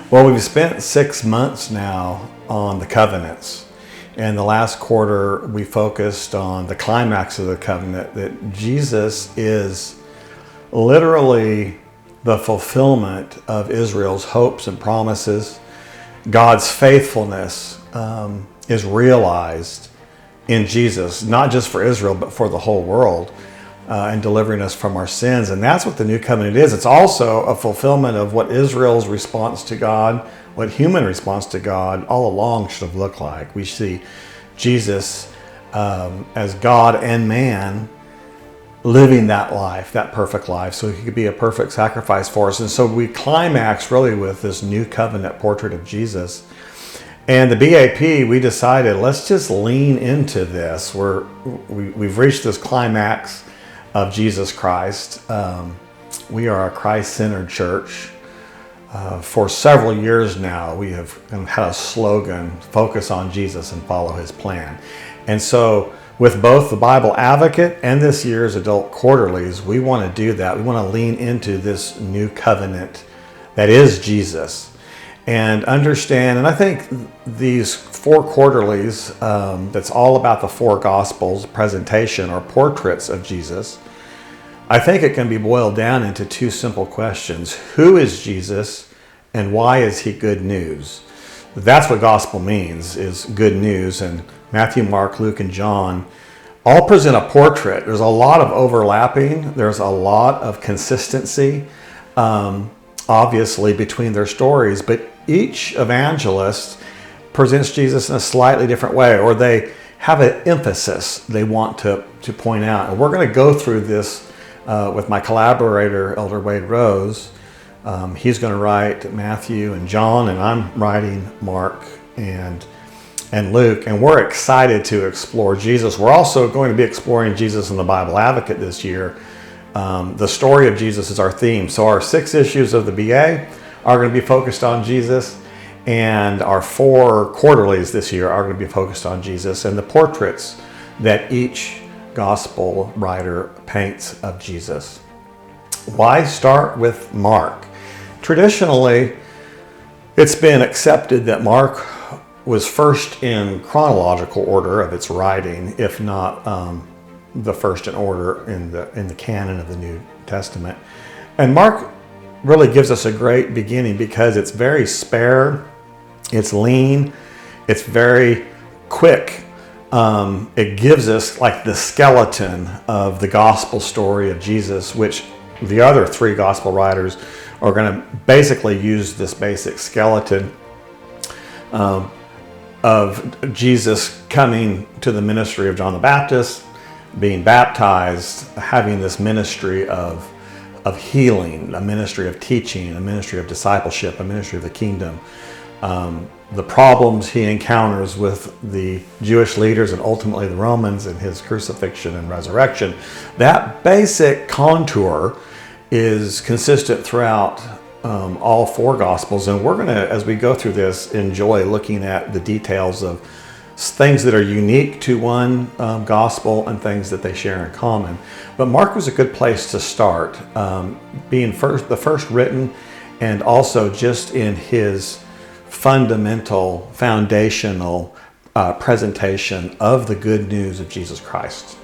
Well, we've spent 6 months now on the covenants. And the last quarter, we focused on the climax of the covenant, that Jesus is literally the fulfillment of Israel's hopes and promises. God's faithfulness is realized in Jesus, not just for Israel, but for the whole world, and delivering us from our sins. And that's what the new covenant is. It's also a fulfillment of what Israel's response to God, what human response to God all along should have looked like. We see Jesus as God and man living that life, that perfect life, so he could be a perfect sacrifice for us. And so we climax really with this new covenant portrait of Jesus. And the BAP, we decided, let's just lean into this. We've reached this climax of Jesus Christ. We are a Christ-centered church. For several years now, we have had a slogan, focus on Jesus and follow his plan. And so with both the Bible Advocate and this year's Adult Quarterlies, we want to do that. We want to lean into this new covenant that is Jesus and understand. And I think these 4 quarterlies, that's all about the 4 Gospels presentation or portraits of Jesus. I think it can be boiled down into 2 simple questions. Who is Jesus and why is he good news? That's what gospel means, is good news. And Matthew, Mark, Luke, and John all present a portrait. There's a lot of overlapping. There's a lot of consistency, obviously, between their stories. But each evangelist presents Jesus in a slightly different way, or they have an emphasis they want to point out. And we're going to go through this with my collaborator, Elder Wade Rose. He's going to write Matthew and John, and I'm writing Mark and Luke, and we're excited to explore Jesus. We're also going to be exploring Jesus in the Bible Advocate this year. The story of Jesus is our theme. So our 6 issues of the BA are going to be focused on Jesus, and our 4 quarterlies this year are going to be focused on Jesus and the portraits that each gospel writer paints of Jesus. Why start with Mark? Traditionally, it's been accepted that Mark was first in chronological order of its writing, if not the first in order in the canon of the New Testament. And Mark really gives us a great beginning because it's very spare, it's lean, it's very quick. It gives us like the skeleton of the gospel story of Jesus, which the other 3 gospel writers are going to basically use this basic skeleton of Jesus coming to the ministry of John the Baptist, being baptized, having this ministry of healing, a ministry of teaching, a ministry of discipleship, a ministry of the kingdom. The problems he encounters with the Jewish leaders and ultimately the Romans in his crucifixion and resurrection. That basic contour is consistent throughout all 4 Gospels, and we're going to, as we go through this, enjoy looking at the details of things that are unique to one Gospel and things that they share in common. But Mark was a good place to start, being the first written, and also just in his foundational presentation of the good news of Jesus Christ.